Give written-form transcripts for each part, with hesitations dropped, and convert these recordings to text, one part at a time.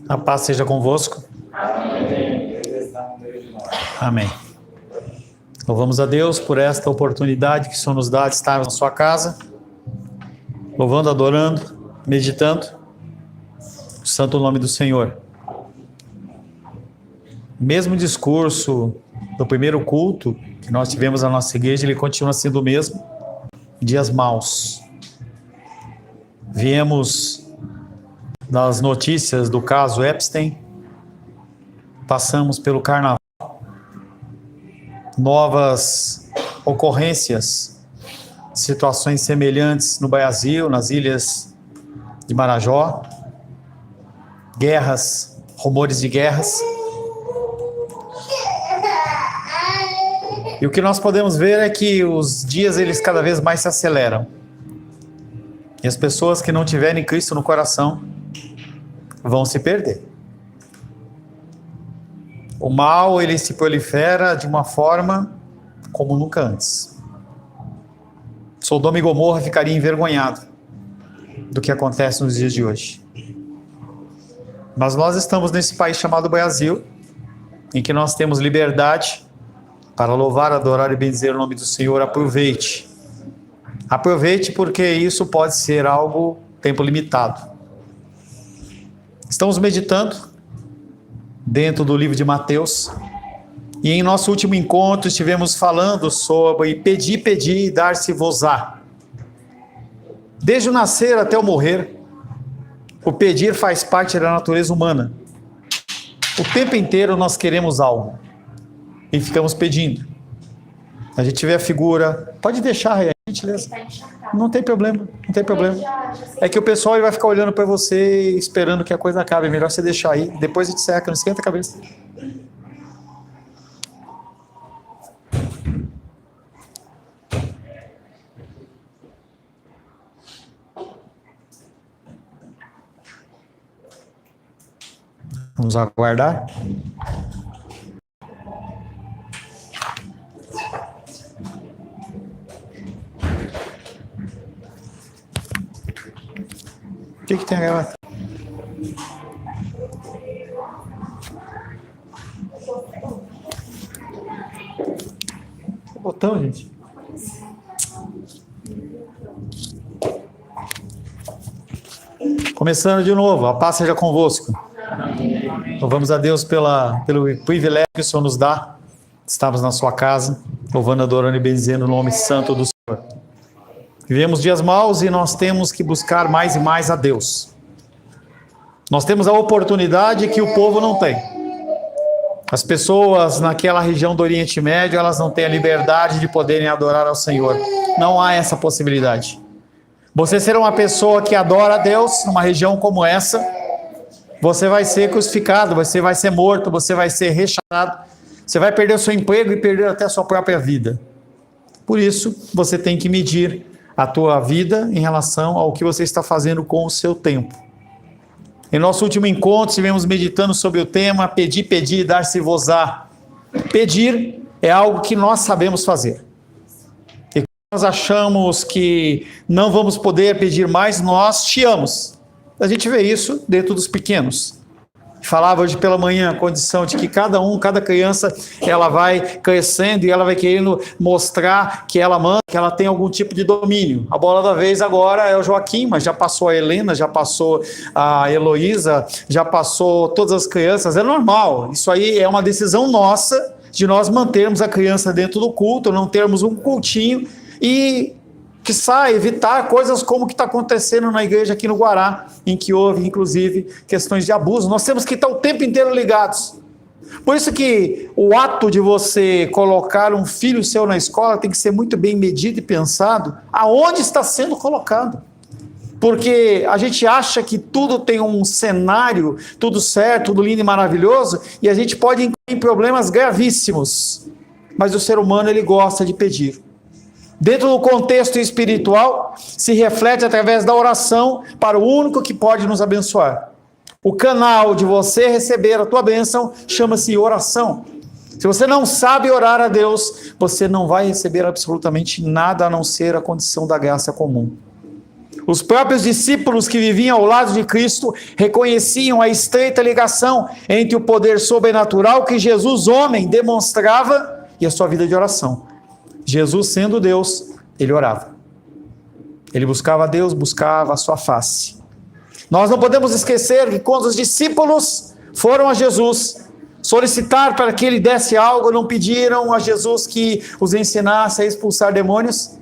A paz seja convosco. Amém. Louvamos a Deus por esta oportunidade que o Senhor nos dá de estar na sua casa, louvando, adorando, meditando o santo nome do Senhor. O mesmo discurso do primeiro culto que nós tivemos na nossa igreja, ele continua sendo o mesmo. Dias maus. Viemos das notícias do caso Epstein, passamos pelo carnaval, novas ocorrências, situações semelhantes no Brasil, nas ilhas de Marajó, guerras, rumores de guerras. E o que nós podemos ver é que os dias eles cada vez mais se aceleram. E as pessoas que não tiverem Cristo no coração vão se perder. O mal ele se prolifera de uma forma como nunca antes. Sodoma e Gomorra ficaria envergonhado do que acontece nos dias de hoje. Mas nós estamos nesse país chamado Brasil, em que nós temos liberdade para louvar, adorar e bendizer o nome do Senhor. Aproveite. Aproveite, porque isso pode ser algo tempo limitado. Estamos meditando dentro do livro de Mateus, e em nosso último encontro estivemos falando sobre pedir, pedir e dar-se-vos-á. Desde o nascer até o morrer, o pedir faz parte da natureza humana. O tempo inteiro nós queremos algo e ficamos pedindo. A gente vê a figura, pode deixar aí, gentileza. Não tem problema, não tem problema. É que o pessoal vai ficar olhando para você, esperando que a coisa acabe. É melhor você deixar aí, depois a gente seca, não esquenta a cabeça. Vamos aguardar. O que tem a gravata? O botão, gente. Começando de novo, a paz seja convosco. Louvamos a Deus pelo privilégio que o Senhor nos dá. Estamos na sua casa, louvando, adorando e bendizendo o nome santo do Senhor. Vivemos dias maus e nós temos que buscar mais e mais a Deus. Nós temos a oportunidade que o povo não tem. As pessoas naquela região do Oriente Médio, elas não têm a liberdade de poderem adorar ao Senhor. Não há essa possibilidade. Você ser uma pessoa que adora a Deus numa região como essa, você vai ser crucificado, você vai ser morto, você vai ser rechaçado, você vai perder o seu emprego e perder até a sua própria vida. Por isso, você tem que medir a tua vida em relação ao que você está fazendo com o seu tempo. Em nosso último encontro, estivemos meditando sobre o tema pedir, pedir e dar-se-vos-á. Pedir é algo que nós sabemos fazer. E quando nós achamos que não vamos poder pedir mais, nós chiamos. A gente vê isso dentro dos pequenos. Falava hoje pela manhã a condição de que cada criança, ela vai crescendo e ela vai querendo mostrar que ela manda, que ela tem algum tipo de domínio. A bola da vez agora é o Joaquim, mas já passou a Helena, já passou a Heloísa, já passou todas as crianças. É normal, isso aí é uma decisão nossa de nós mantermos a criança dentro do culto, não termos um cultinho e evitar coisas como o que está acontecendo na igreja aqui no Guará, em que houve, inclusive, questões de abuso. Nós temos que estar o tempo inteiro ligados. Por isso que o ato de você colocar um filho seu na escola tem que ser muito bem medido e pensado aonde está sendo colocado. Porque a gente acha que tudo tem um cenário, tudo certo, tudo lindo e maravilhoso, e a gente pode incluir em problemas gravíssimos. Mas o ser humano, ele gosta de pedir. Dentro do contexto espiritual, se reflete através da oração para o único que pode nos abençoar. O canal de você receber a tua bênção chama-se oração. Se você não sabe orar a Deus, você não vai receber absolutamente nada a não ser a condição da graça comum. Os próprios discípulos que viviam ao lado de Cristo reconheciam a estreita ligação entre o poder sobrenatural que Jesus, homem, demonstrava e a sua vida de oração. Jesus, sendo Deus, ele orava. Ele buscava a Deus, buscava a sua face. Nós não podemos esquecer que quando os discípulos foram a Jesus solicitar para que ele desse algo, não pediram a Jesus que os ensinasse a expulsar demônios,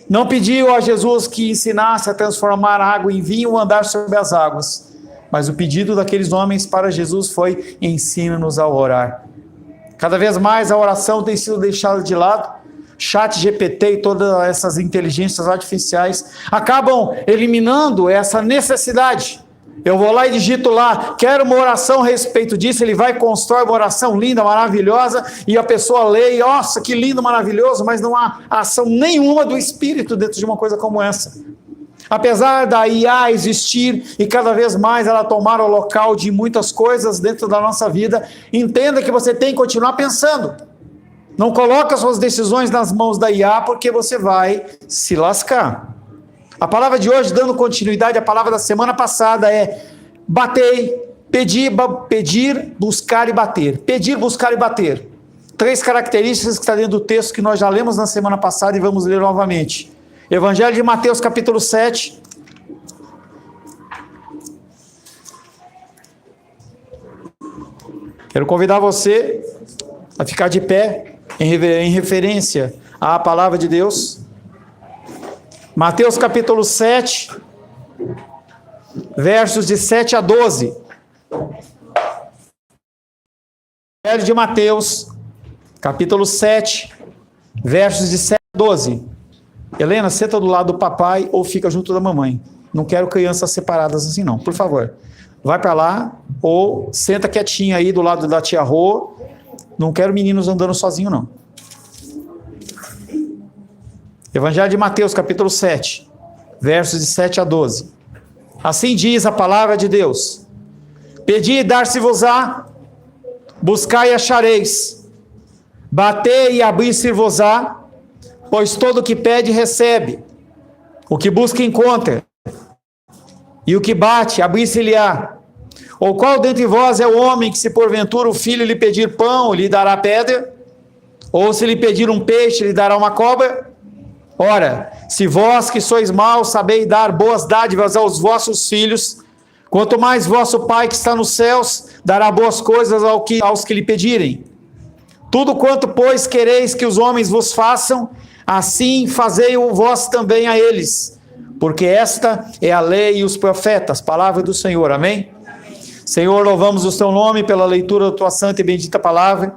não pediu a Jesus que ensinasse a transformar água em vinho ou andar sobre as águas, mas o pedido daqueles homens para Jesus foi: ensina-nos a orar. Cada vez mais a oração tem sido deixada de lado. ChatGPT e todas essas inteligências artificiais acabam eliminando essa necessidade. Eu vou lá e digito lá, quero uma oração a respeito disso, ele vai constrói uma oração linda, maravilhosa, e a pessoa lê, e, nossa, que lindo, maravilhoso, mas não há ação nenhuma do Espírito dentro de uma coisa como essa. Apesar da IA existir e cada vez mais ela tomar o local de muitas coisas dentro da nossa vida, entenda que você tem que continuar pensando. Não coloque as suas decisões nas mãos da IA, porque você vai se lascar. A palavra de hoje, dando continuidade à palavra da semana passada, é batei, pedir, buscar e bater. Pedir, buscar e bater. 3 características que está dentro do texto que nós já lemos na semana passada e vamos ler novamente. Evangelho de Mateus, capítulo 7. Quero convidar você a ficar de pé em referência à palavra de Deus. Mateus capítulo 7, versos de 7 a 12. Evangelho de Mateus, capítulo 7, versos de 7 a 12. Helena, senta do lado do papai ou fica junto da mamãe. Não quero crianças separadas assim não, por favor. Vai para lá ou senta quietinha aí do lado da tia Rô. Não quero meninos andando sozinhos não. Evangelho de Mateus, capítulo 7, versos de 7 a 12. Assim diz a palavra de Deus: pedi e dar-se-vos-á, buscai e achareis, batei e abrir-se-vos-á, pois todo o que pede recebe, o que busca encontra, e o que bate abrir-se-lhe-á. Ou qual dentre vós é o homem que, se porventura o filho lhe pedir pão, lhe dará pedra? Ou se lhe pedir um peixe, lhe dará uma cobra? Ora, se vós que sois maus sabeis dar boas dádivas aos vossos filhos, quanto mais vosso Pai que está nos céus dará boas coisas aos que lhe pedirem. Tudo quanto, pois, quereis que os homens vos façam, assim fazei-o vós também a eles, porque esta é a lei e os profetas. Palavra do Senhor, amém? Senhor, louvamos o teu nome pela leitura da tua santa e bendita palavra.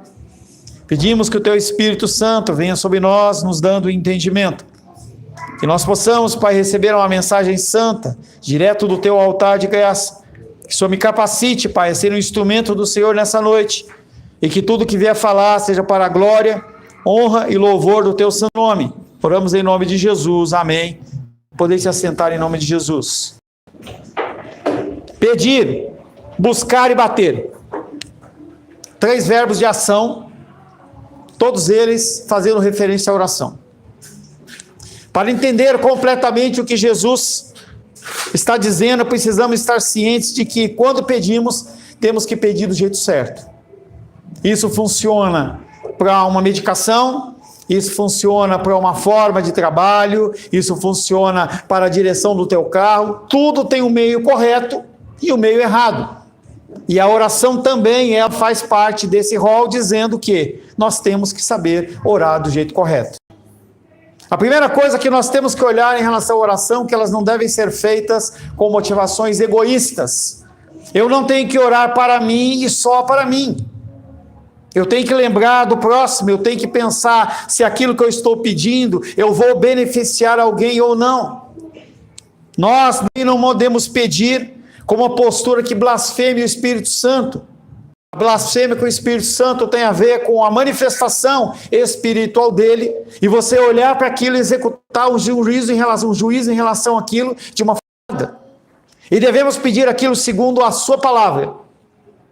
Pedimos que o teu Espírito Santo venha sobre nós, nos dando entendimento. Que nós possamos, Pai, receber uma mensagem santa, direto do teu altar de graça. Que o Senhor me capacite, Pai, a ser um instrumento do Senhor nessa noite. E que tudo que vier falar seja para a glória, honra e louvor do teu santo nome. Oramos em nome de Jesus, amém. Podem se assentar em nome de Jesus. Pedir, buscar e bater. 3 verbos de ação, todos eles fazendo referência à oração. Para entender completamente o que Jesus está dizendo, precisamos estar cientes de que quando pedimos, temos que pedir do jeito certo. Isso funciona para uma medicação, isso funciona para uma forma de trabalho, isso funciona para a direção do teu carro. Tudo tem um meio correto e o meio errado. E a oração também ela faz parte desse rol, dizendo que nós temos que saber orar do jeito correto. A primeira coisa que nós temos que olhar em relação à oração, que elas não devem ser feitas com motivações egoístas. Eu não tenho que orar para mim e só para mim. Eu tenho que lembrar do próximo, eu tenho que pensar se aquilo que eu estou pedindo, eu vou beneficiar alguém ou não. Nós nem não podemos pedir com uma postura que blasfeme o Espírito Santo. A blasfêmia com o Espírito Santo tem a ver com a manifestação espiritual dele, e você olhar para aquilo e executar um juízo em relação àquilo de uma forma. E devemos pedir aquilo segundo a sua palavra.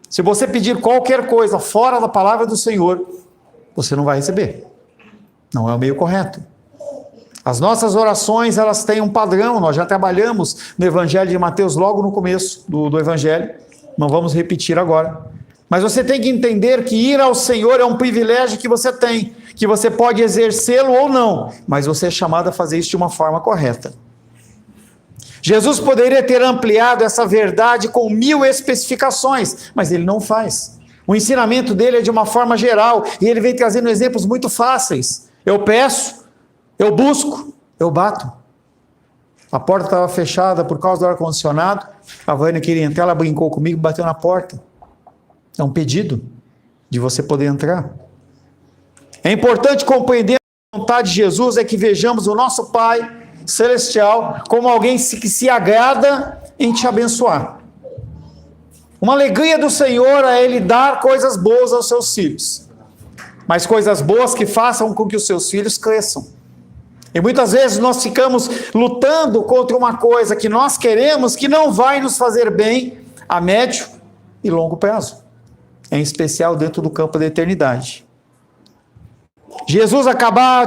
Se você pedir qualquer coisa fora da palavra do Senhor, você não vai receber. Não é o meio correto. As nossas orações, elas têm um padrão, nós já trabalhamos no Evangelho de Mateus logo no começo do Evangelho, não vamos repetir agora. Mas você tem que entender que ir ao Senhor é um privilégio que você tem, que você pode exercê-lo ou não, mas você é chamado a fazer isso de uma forma correta. Jesus poderia ter ampliado essa verdade com 1000 especificações, mas ele não faz. O ensinamento dele é de uma forma geral, e ele vem trazendo exemplos muito fáceis. Eu peço, eu busco, eu bato. A porta estava fechada por causa do ar-condicionado, a Vânia queria entrar, ela brincou comigo e bateu na porta. É um pedido de você poder entrar. É importante compreender a vontade de Jesus, é que vejamos o nosso Pai Celestial como alguém que se agrada em te abençoar. Uma alegria do Senhor é Ele dar coisas boas aos seus filhos, mas coisas boas que façam com que os seus filhos cresçam. E muitas vezes nós ficamos lutando contra uma coisa que nós queremos, que não vai nos fazer bem a médio e longo prazo, em especial dentro do campo da eternidade. Jesus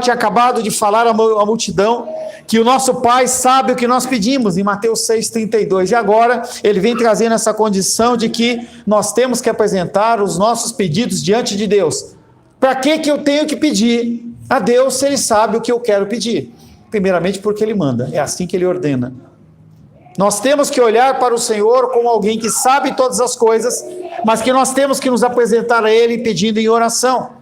tinha acabado de falar à multidão que o nosso Pai sabe o que nós pedimos, em Mateus 6,32. E agora ele vem trazendo essa condição de que nós temos que apresentar os nossos pedidos diante de Deus. Para que eu tenho que pedir a Deus se Ele sabe o que eu quero pedir? Primeiramente porque Ele manda, é assim que Ele ordena. Nós temos que olhar para o Senhor como alguém que sabe todas as coisas, mas que nós temos que nos apresentar a Ele pedindo em oração.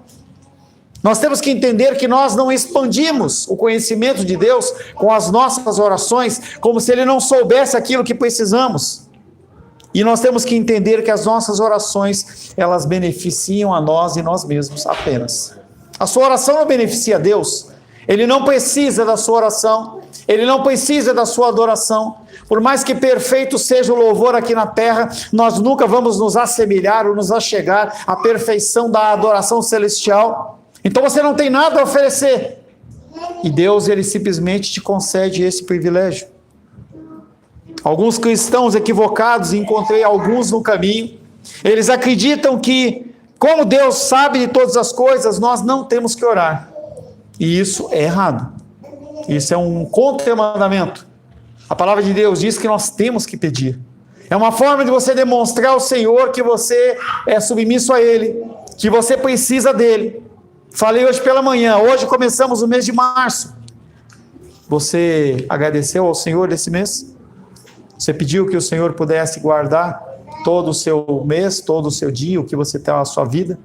Nós temos que entender que nós não expandimos o conhecimento de Deus com as nossas orações, como se Ele não soubesse aquilo que precisamos. E nós temos que entender que as nossas orações, elas beneficiam a nós e nós mesmos apenas. A sua oração não beneficia a Deus. Ele não precisa da sua oração, Ele não precisa da sua adoração. Por mais que perfeito seja o louvor aqui na terra, nós nunca vamos nos assemelhar ou nos achegar à perfeição da adoração celestial. Então você não tem nada a oferecer. E Deus, Ele simplesmente te concede esse privilégio. Alguns cristãos equivocados, encontrei alguns no caminho, eles acreditam que, como Deus sabe de todas as coisas, nós não temos que orar. E isso é errado. Isso é um contra-mandamento. A palavra de Deus diz que nós temos que pedir. É uma forma de você demonstrar ao Senhor que você é submisso a Ele, que você precisa dEle. Falei hoje pela manhã, hoje começamos o mês de março. Você agradeceu ao Senhor desse mês? Você pediu que o Senhor pudesse guardar todo o seu mês, todo o seu dia, o que você tem na sua vida?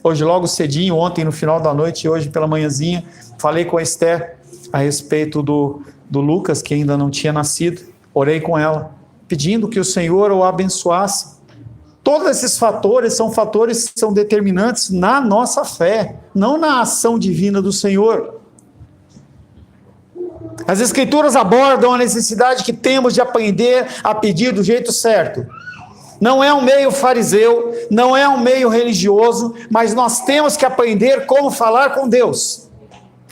Hoje logo cedinho, ontem no final da noite e hoje pela manhãzinha, falei com a Esther a respeito do Lucas, que ainda não tinha nascido. Orei com ela, pedindo que o Senhor o abençoasse. Todos esses fatores que são determinantes na nossa fé, não na ação divina do Senhor. As Escrituras abordam a necessidade que temos de aprender a pedir do jeito certo. Não é um meio fariseu, não é um meio religioso, mas nós temos que aprender como falar com Deus.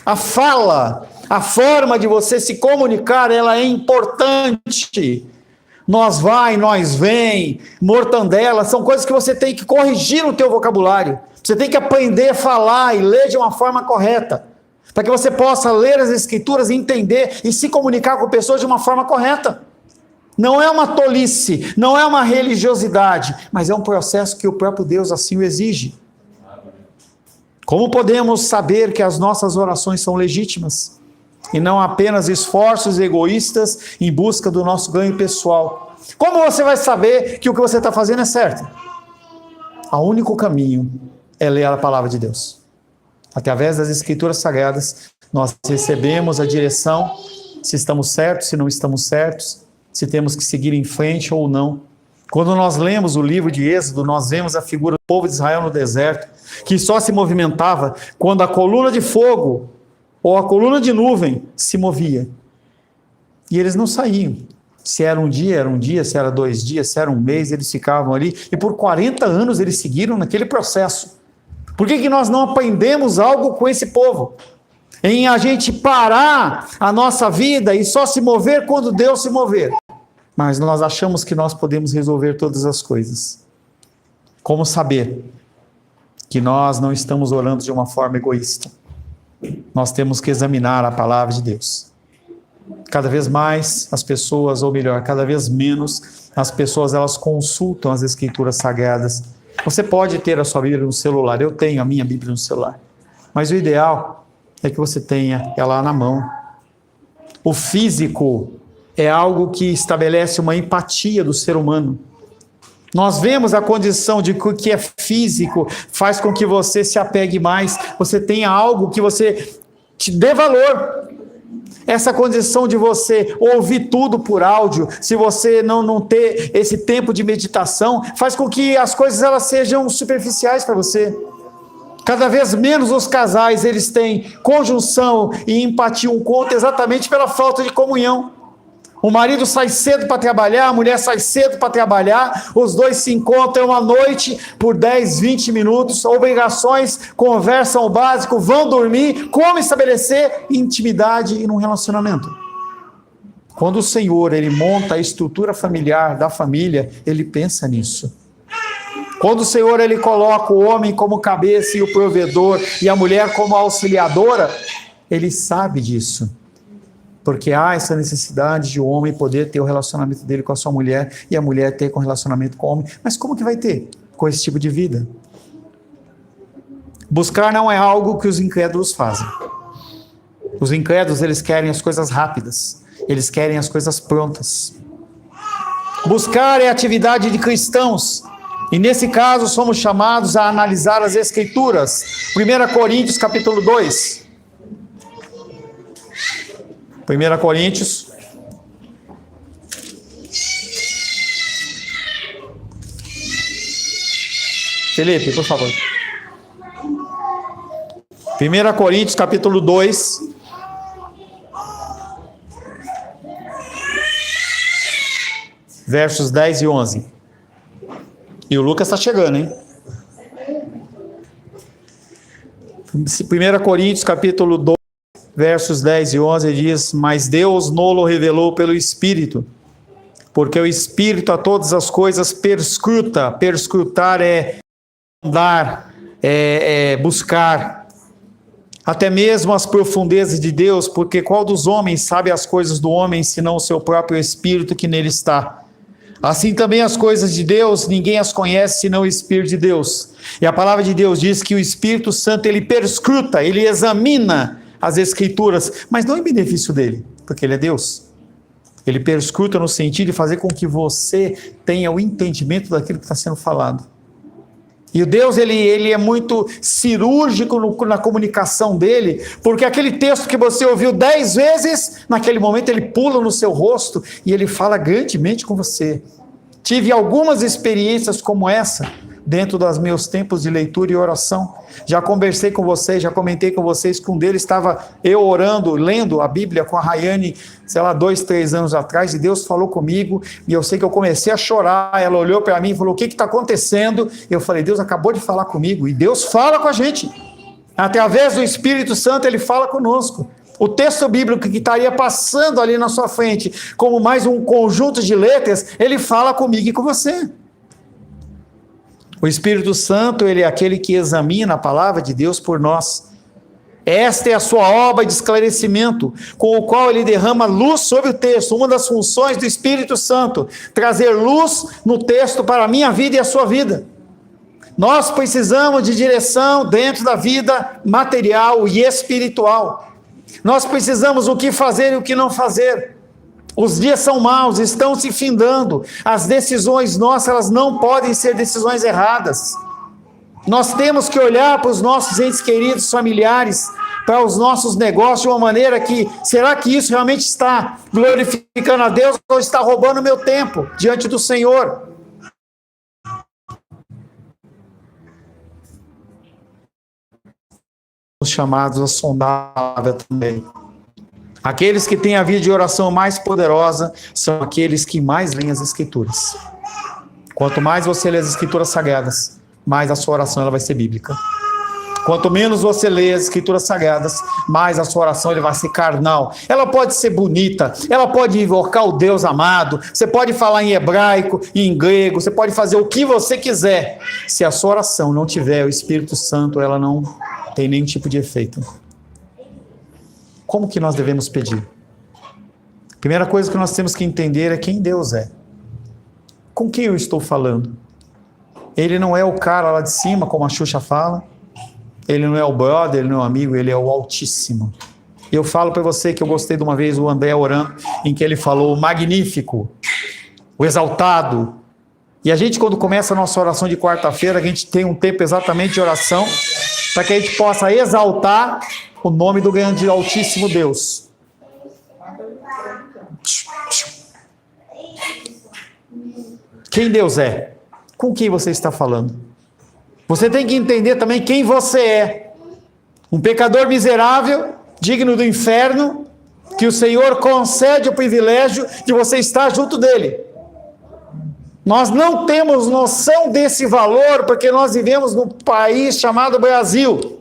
A fala, a forma de você se comunicar, ela é importante. Nós vai, nós vem, mortandela, são coisas que você tem que corrigir no teu vocabulário. Você tem que aprender a falar e ler de uma forma correta, para que você possa ler as Escrituras e entender e se comunicar com pessoas de uma forma correta. Não é uma tolice, não é uma religiosidade, mas é um processo que o próprio Deus assim o exige. Como podemos saber que as nossas orações são legítimas? E não apenas esforços egoístas em busca do nosso ganho pessoal. Como você vai saber que o que você está fazendo é certo? O único caminho é ler a palavra de Deus. Através das Escrituras Sagradas, nós recebemos a direção, se estamos certos, se não estamos certos, se temos que seguir em frente ou não. Quando nós lemos o livro de Êxodo, nós vemos a figura do povo de Israel no deserto, que só se movimentava quando a coluna de fogo ou a coluna de nuvem se movia. E eles não saíam. Se era um dia, se era 2 dias, se era um mês, eles ficavam ali. E por 40 anos eles seguiram naquele processo. Por que nós não aprendemos algo com esse povo? Em a gente parar a nossa vida e só se mover quando Deus se mover. Mas nós achamos que nós podemos resolver todas as coisas. Como saber que nós não estamos orando de uma forma egoísta? nós temos que examinar a palavra de Deus. Cada vez mais as pessoas, ou melhor, cada vez menos as pessoas, elas consultam as Escrituras Sagradas. Você pode ter a sua Bíblia no celular, eu tenho a minha Bíblia no celular, mas o ideal é que você tenha ela na mão. O físico é algo que estabelece uma empatia do ser humano. Nós vemos a condição de que o que é físico faz com que você se apegue mais, você tenha algo que você te dê valor. Essa condição de você ouvir tudo por áudio, se você não ter esse tempo de meditação, faz com que as coisas elas sejam superficiais para você. Cada vez menos os casais eles têm conjunção e empatia um com o outro exatamente pela falta de comunhão. O marido sai cedo para trabalhar, a mulher sai cedo para trabalhar, os dois se encontram à noite por 10, 20 minutos, obrigações, conversam o básico, vão dormir. Como estabelecer intimidade em um relacionamento? Quando o Senhor ele monta a estrutura familiar da família, ele pensa nisso. Quando o Senhor ele coloca o homem como cabeça e o provedor e a mulher como auxiliadora, ele sabe disso. Porque há essa necessidade de o homem poder ter o relacionamento dele com a sua mulher e a mulher ter com o relacionamento com o homem. Mas como que vai ter com esse tipo de vida? Buscar não é algo que os incrédulos fazem. Os incrédulos, eles querem as coisas rápidas. Eles querem as coisas prontas. Buscar é atividade de cristãos. E nesse caso somos chamados a analisar as Escrituras. 1 Coríntios capítulo 2. 1 Coríntios, Felipe, por favor. 1 Coríntios, capítulo 2, versos 10 e 11. E o Lucas está chegando, hein? 1 Coríntios, capítulo 2. Versos 10 e 11 diz: mas Deus nolo revelou pelo Espírito, porque o Espírito a todas as coisas perscruta. Perscrutar é andar, buscar, até mesmo as profundezas de Deus, porque qual dos homens sabe as coisas do homem, senão o seu próprio Espírito que nele está? Assim também as coisas de Deus, ninguém as conhece, senão o Espírito de Deus. E a palavra de Deus diz que o Espírito Santo, ele perscruta, ele examina as Escrituras, mas não em benefício dele, porque ele é Deus. Ele perscruta no sentido de fazer com que você tenha o entendimento daquilo que está sendo falado. E o Deus, ele é muito cirúrgico na comunicação dele, porque aquele texto que você ouviu 10 vezes, naquele momento ele pula no seu rosto e ele fala grandemente com você. Tive algumas experiências como essa, dentro dos meus tempos de leitura e oração. Já conversei com vocês, já comentei com vocês que um deles estava eu orando, lendo a Bíblia com a Rayane, 2, 3 anos atrás, e Deus falou comigo, e eu sei que eu comecei a chorar. Ela olhou para mim e falou: o que está acontecendo? Eu falei: Deus acabou de falar comigo, e Deus fala com a gente. Através do Espírito Santo, ele fala conosco. O texto bíblico que estaria passando ali na sua frente, como mais um conjunto de letras, ele fala comigo e com você. O Espírito Santo, ele é aquele que examina a palavra de Deus por nós. Esta é a sua obra de esclarecimento, com o qual ele derrama luz sobre o texto. Uma das funções do Espírito Santo, trazer luz no texto para a minha vida e a sua vida. Nós precisamos de direção dentro da vida material e espiritual. Nós precisamos o que fazer e o que não fazer. Os dias são maus, estão se findando. As decisões nossas, elas não podem ser decisões erradas. Nós temos que olhar para os nossos entes queridos, familiares, para os nossos negócios de uma maneira que, será que isso realmente está glorificando a Deus ou está roubando o meu tempo diante do Senhor? Os chamados a sondar a palavra também. Aqueles que têm a vida de oração mais poderosa são aqueles que mais leem as Escrituras. Quanto mais você lê as Escrituras Sagradas, mais a sua oração ela vai ser bíblica. Quanto menos você lê as Escrituras Sagradas, mais a sua oração ele vai ser carnal. Ela pode ser bonita, ela pode invocar o Deus amado, você pode falar em hebraico, em grego, você pode fazer o que você quiser. Se a sua oração não tiver o Espírito Santo, ela não tem nenhum tipo de efeito. Como que nós devemos pedir? Primeira coisa que nós temos que entender é quem Deus é. Com quem eu estou falando? Ele não é o cara lá de cima, como a Xuxa fala. Ele não é o brother, ele não é o amigo, ele é o Altíssimo. Eu falo para você que eu gostei de uma vez o André orando, em que ele falou o magnífico, o exaltado. E a gente, quando começa a nossa oração de quarta-feira, a gente tem um tempo exatamente de oração, para que a gente possa exaltar o nome do grande Altíssimo Deus. Quem Deus é? Com quem você está falando? Você tem que entender também quem você é. Um pecador miserável, digno do inferno, que o Senhor concede o privilégio de você estar junto dele. Nós não temos noção desse valor porque nós vivemos num país chamado Brasil,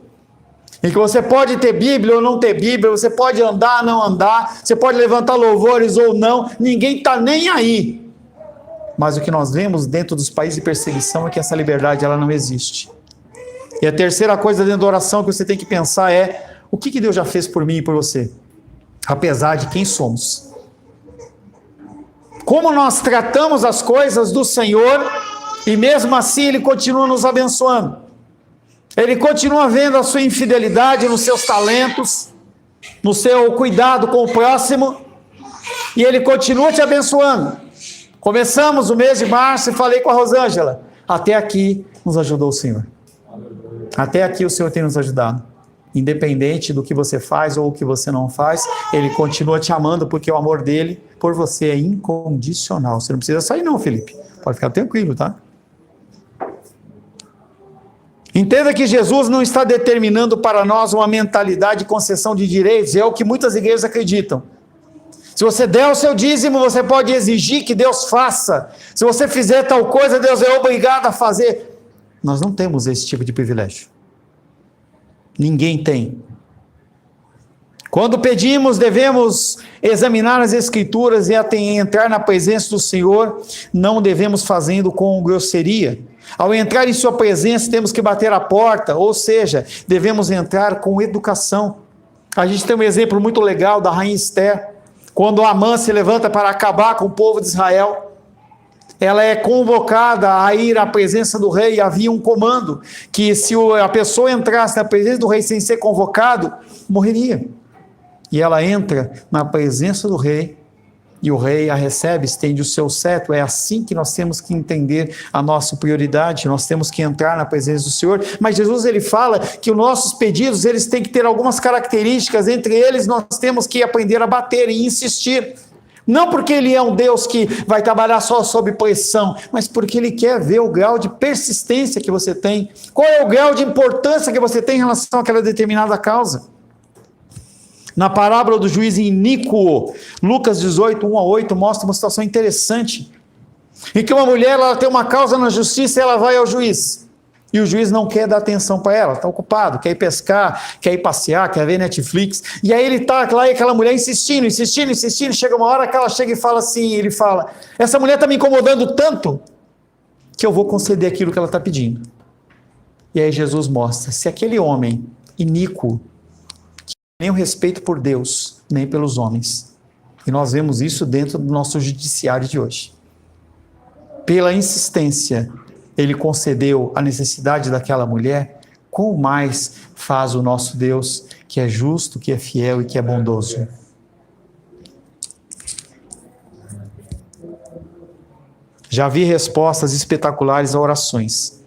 em que você pode ter Bíblia ou não ter Bíblia, você pode andar ou não andar, você pode levantar louvores ou não, ninguém está nem aí. Mas o que nós vemos dentro dos países de perseguição é que essa liberdade ela não existe. E a terceira coisa dentro da oração que você tem que pensar é: o que Deus já fez por mim e por você? Apesar de quem somos. Como nós tratamos as coisas do Senhor e mesmo assim Ele continua nos abençoando. Ele continua vendo a sua infidelidade nos seus talentos, no seu cuidado com o próximo, e Ele continua te abençoando. Começamos o mês de março e falei com a Rosângela, até aqui nos ajudou o Senhor. Até aqui o Senhor tem nos ajudado. Independente do que você faz ou o que você não faz, Ele continua te amando, porque o amor dele por você é incondicional. Você não precisa sair não, Felipe. Pode ficar tranquilo, tá? Entenda que Jesus não está determinando para nós uma mentalidade de concessão de direitos, é o que muitas igrejas acreditam. Se você der o seu dízimo, você pode exigir que Deus faça. Se você fizer tal coisa, Deus é obrigado a fazer. Nós não temos esse tipo de privilégio. Ninguém tem. Quando pedimos, devemos examinar as Escrituras e até entrar na presença do Senhor, não devemos fazendo com grosseria. Ao entrar em sua presença, temos que bater a porta, ou seja, devemos entrar com educação. A gente tem um exemplo muito legal da rainha Esther, quando Amã se levanta para acabar com o povo de Israel. Ela é convocada a ir à presença do rei, e havia um comando, que se a pessoa entrasse na presença do rei sem ser convocado, morreria. E ela entra na presença do rei, e o rei a recebe, estende o seu cetro. É assim que nós temos que entender a nossa prioridade, nós temos que entrar na presença do Senhor. Mas Jesus ele fala que os nossos pedidos eles têm que ter algumas características, entre eles nós temos que aprender a bater e insistir. Não porque Ele é um Deus que vai trabalhar só sob pressão, mas porque Ele quer ver o grau de persistência que você tem. Qual é o grau de importância que você tem em relação àquela determinada causa? Na parábola do juiz iníquo, Lucas 18, 1-8, mostra uma situação interessante, em que uma mulher ela tem uma causa na justiça e ela vai ao juiz. E o juiz não quer dar atenção para ela, está ocupado, quer ir pescar, quer ir passear, quer ver Netflix. E aí ele está lá e aquela mulher insistindo, chega uma hora que ela chega e fala assim, ele fala, essa mulher está me incomodando tanto, que eu vou conceder aquilo que ela está pedindo. E aí Jesus mostra, se aquele homem iníquo, que nem o respeito por Deus, nem pelos homens, e nós vemos isso dentro do nosso judiciário de hoje, pela insistência, ele concedeu a necessidade daquela mulher, quão mais faz o nosso Deus, que é justo, que é fiel e que é bondoso. Já vi respostas espetaculares a orações,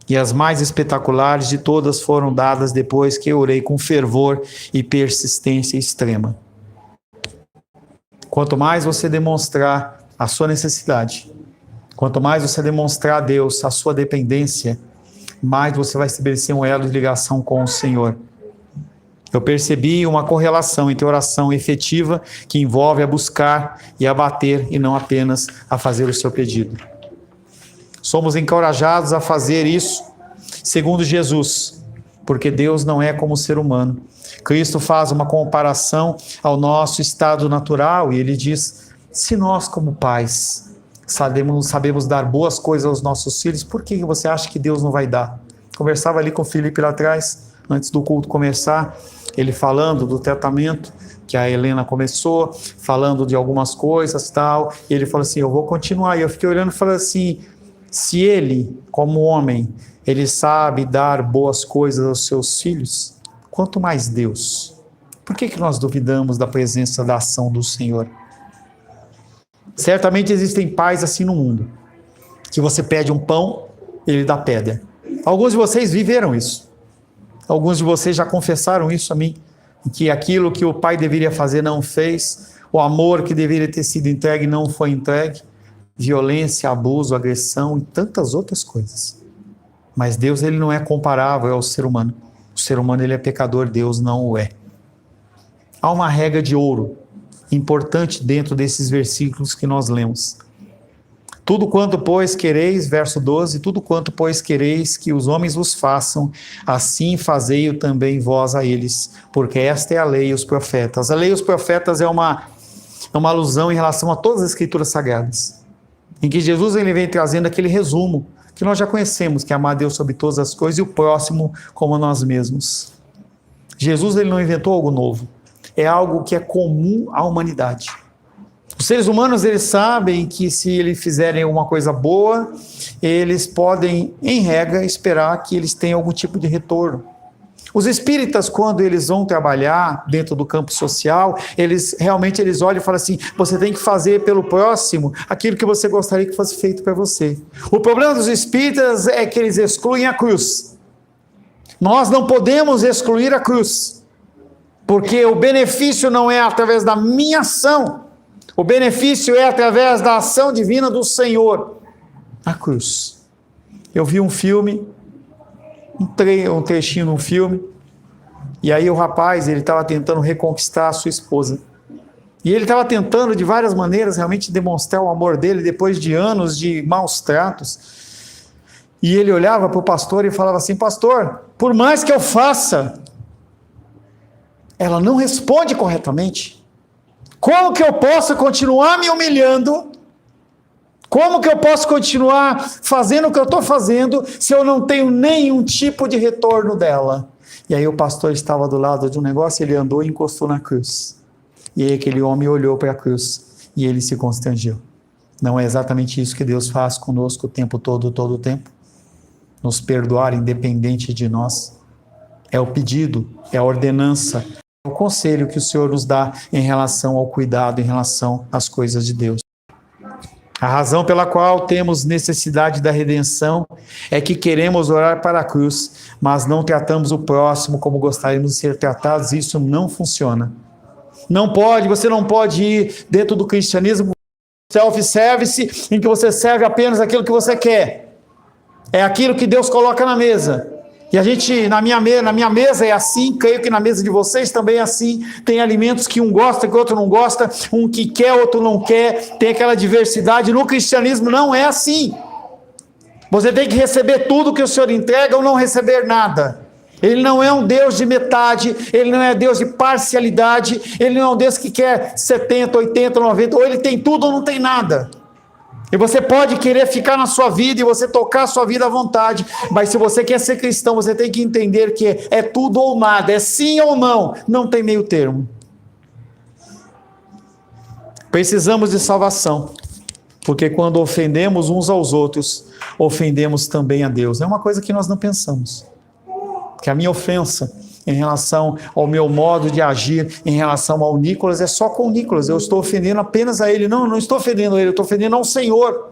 e as mais espetaculares de todas foram dadas depois que eu orei com fervor e persistência extrema. Quanto mais você demonstrar a sua necessidade, quanto mais você demonstrar a Deus a sua dependência, mais você vai estabelecer um elo de ligação com o Senhor. Eu percebi uma correlação entre oração efetiva, que envolve a buscar e a bater, e não apenas a fazer o seu pedido. Somos encorajados a fazer isso, segundo Jesus, porque Deus não é como o ser humano. Cristo faz uma comparação ao nosso estado natural, e ele diz, se nós como pais sabemos dar boas coisas aos nossos filhos, por que você acha que Deus não vai dar? Conversava ali com o Felipe lá atrás, antes do culto começar, ele falando do tratamento que a Helena começou, falando de algumas coisas e tal, e ele falou assim, eu vou continuar. E eu fiquei olhando e falei assim, se ele, como homem, ele sabe dar boas coisas aos seus filhos, quanto mais Deus. Por que nós duvidamos da presença, da ação do Senhor? Certamente existem pais assim no mundo, que você pede um pão, ele dá pedra. Alguns de vocês viveram isso. Alguns de vocês já confessaram isso a mim, que aquilo que o pai deveria fazer não fez, o amor que deveria ter sido entregue não foi entregue, violência, abuso, agressão e tantas outras coisas. Mas Deus, ele não é comparável ao ser humano. O ser humano, ele é pecador, Deus não o é. Há uma regra de ouro importante dentro desses versículos que nós lemos. Tudo quanto, pois, quereis, verso 12, tudo quanto, pois, quereis que os homens vos façam, assim fazei-o também vós a eles, porque esta é a lei e os profetas. A lei e os profetas é uma alusão em relação a todas as escrituras sagradas, em que Jesus ele vem trazendo aquele resumo que nós já conhecemos, que é amar a Deus sobre todas as coisas e o próximo como nós mesmos. Jesus ele não inventou algo novo, é algo que é comum à humanidade. Os seres humanos, eles sabem que se eles fizerem alguma coisa boa, eles podem, em regra, esperar que eles tenham algum tipo de retorno. Os espíritas, quando eles vão trabalhar dentro do campo social, eles olham e falam assim, você tem que fazer pelo próximo aquilo que você gostaria que fosse feito para você. O problema dos espíritas é que eles excluem a cruz. Nós não podemos excluir a cruz, porque o benefício não é através da minha ação, o benefício é através da ação divina do Senhor. A cruz. Eu vi um filme, um trechinho num filme, e aí o rapaz, ele estava tentando reconquistar a sua esposa. E ele estava tentando, de várias maneiras, realmente demonstrar o amor dele, depois de anos de maus tratos. E ele olhava para o pastor e falava assim, pastor, por mais que eu faça, ela não responde corretamente. Como que eu posso continuar me humilhando? Como que eu posso continuar fazendo o que eu estou fazendo se eu não tenho nenhum tipo de retorno dela? E aí o pastor estava do lado de um negócio, ele andou e encostou na cruz. E aí aquele homem olhou para a cruz e ele se constrangeu. Não é exatamente isso que Deus faz conosco o tempo todo o tempo? Nos perdoar independente de nós. É o pedido, é a ordenança, o conselho que o Senhor nos dá em relação ao cuidado, em relação às coisas de Deus. A razão pela qual temos necessidade da redenção é que queremos orar para a cruz, mas não tratamos o próximo como gostaríamos de ser tratados, e isso não funciona. Você não pode ir dentro do cristianismo self-service, em que você serve apenas aquilo que você quer. É aquilo que Deus coloca na mesa. E a gente, na minha mesa é assim, creio que na mesa de vocês também é assim, tem alimentos que um gosta, que o outro não gosta, um que quer, outro não quer, tem aquela diversidade. No cristianismo não é assim. Você tem que receber tudo que o Senhor entrega ou não receber nada. Ele não é um Deus de metade, ele não é Deus de parcialidade, ele não é um Deus que quer 70, 80, 90, ou ele tem tudo ou não tem nada. E você pode querer ficar na sua vida e você tocar a sua vida à vontade, mas se você quer ser cristão, você tem que entender que é tudo ou nada, é sim ou não, não tem meio termo. Precisamos de salvação, porque quando ofendemos uns aos outros, ofendemos também a Deus. É uma coisa que nós não pensamos, que a minha ofensa em relação ao meu modo de agir, em relação ao Nicolas, é só com o Nicolas, eu estou ofendendo apenas a ele. Não estou ofendendo a ele, eu estou ofendendo ao Senhor.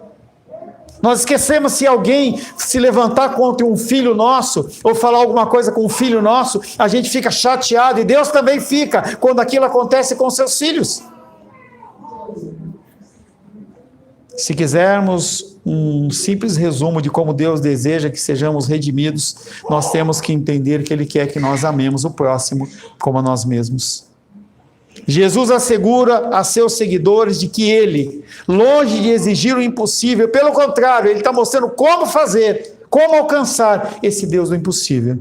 Nós esquecemos, se alguém se levantar contra um filho nosso, ou falar alguma coisa com um filho nosso, a gente fica chateado, e Deus também fica, quando aquilo acontece com seus filhos. Se quisermos um simples resumo de como Deus deseja que sejamos redimidos, nós temos que entender que Ele quer que nós amemos o próximo como a nós mesmos. Jesus assegura a seus seguidores de que Ele, longe de exigir o impossível, pelo contrário, Ele está mostrando como fazer, como alcançar esse Deus do impossível.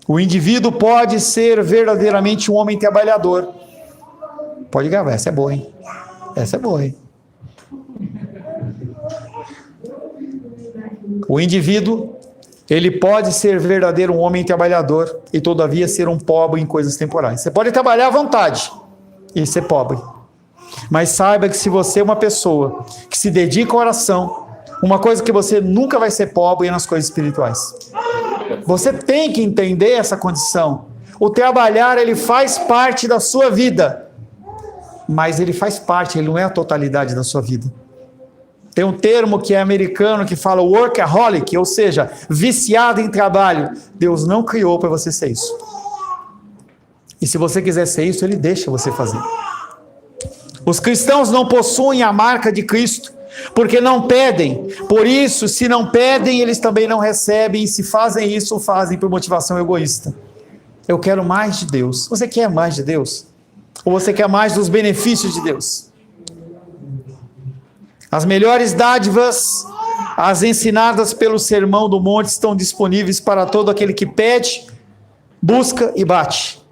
O indivíduo pode ser verdadeiramente um homem trabalhador. Pode gravar, essa é boa, hein? Essa é boa, hein? O indivíduo Ele pode ser verdadeiro um homem trabalhador e todavia ser um pobre em coisas temporais. Você pode trabalhar à vontade e ser pobre. Mas saiba que se você é uma pessoa que se dedica à oração, uma coisa que você nunca vai ser pobre é nas coisas espirituais. Você tem que entender essa condição. O trabalhar, ele faz parte da sua vida. Mas ele faz parte, ele não é a totalidade da sua vida. Tem um termo que é americano que fala workaholic, ou seja, viciado em trabalho. Deus não criou para você ser isso. E se você quiser ser isso, Ele deixa você fazer. Os cristãos não possuem a marca de Cristo, porque não pedem. Por isso, se não pedem, eles também não recebem. E se fazem isso, fazem por motivação egoísta. Eu quero mais de Deus. Você quer mais de Deus? Ou você quer mais dos benefícios de Deus? As melhores dádivas, as ensinadas pelo Sermão do Monte, estão disponíveis para todo aquele que pede, busca e bate.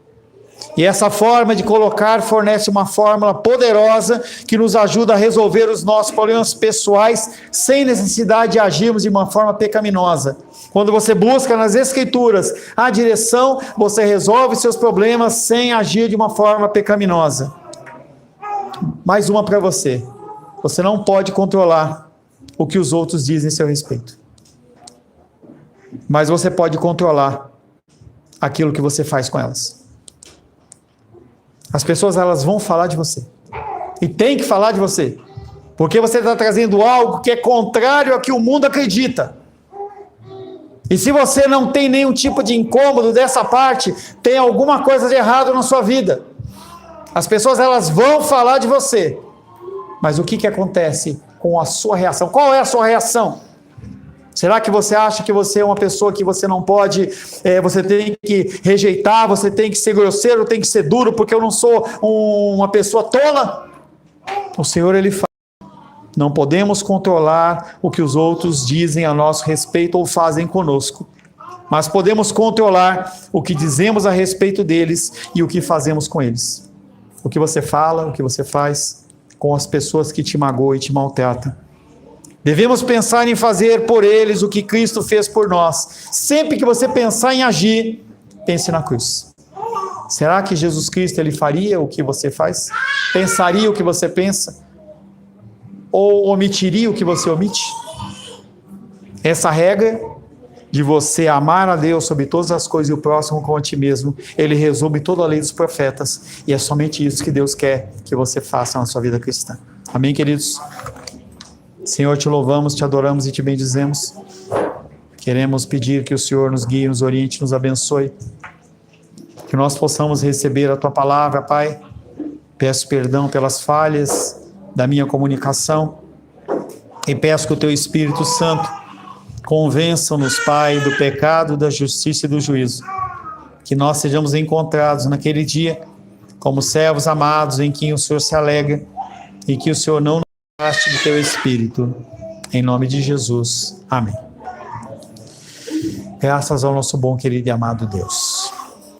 E essa forma de colocar fornece uma fórmula poderosa que nos ajuda a resolver os nossos problemas pessoais sem necessidade de agirmos de uma forma pecaminosa. Quando você busca nas Escrituras a direção, você resolve seus problemas sem agir de uma forma pecaminosa. Mais uma para você. Você não pode controlar o que os outros dizem a seu respeito. Mas você pode controlar aquilo que você faz com elas. As pessoas, elas vão falar de você. E tem que falar de você. Porque você está trazendo algo que é contrário ao que o mundo acredita. E se você não tem nenhum tipo de incômodo dessa parte, tem alguma coisa de errado na sua vida. As pessoas, elas vão falar de você. Mas o que acontece com a sua reação? Qual é a sua reação? Será que você acha que você é uma pessoa que você não pode, você tem que rejeitar, você tem que ser grosseiro, tem que ser duro, porque eu não sou uma pessoa tola? O Senhor, Ele fala, não podemos controlar o que os outros dizem a nosso respeito ou fazem conosco, mas podemos controlar o que dizemos a respeito deles e o que fazemos com eles. O que você fala, o que você faz com as pessoas que te magoam e te maltratam. Devemos pensar em fazer por eles o que Cristo fez por nós. Sempre que você pensar em agir, pense na cruz. Será que Jesus Cristo, Ele faria o que você faz? Pensaria o que você pensa? Ou omitiria o que você omite? Essa regra de você amar a Deus sobre todas as coisas e o próximo como a ti mesmo, Ele resume toda a lei dos profetas, e é somente isso que Deus quer que você faça na sua vida cristã. Amém, queridos? Senhor, te louvamos, te adoramos e te bendizemos. Queremos pedir que o Senhor nos guie, nos oriente, nos abençoe, que nós possamos receber a Tua palavra, Pai. Peço perdão pelas falhas da minha comunicação e peço que o Teu Espírito Santo convença-nos, Pai, do pecado, da justiça e do juízo. Que nós sejamos encontrados naquele dia como servos amados em quem o Senhor se alegra e que o Senhor não nos afaste do Teu Espírito. Em nome de Jesus. Amém. Graças ao nosso bom, querido e amado Deus.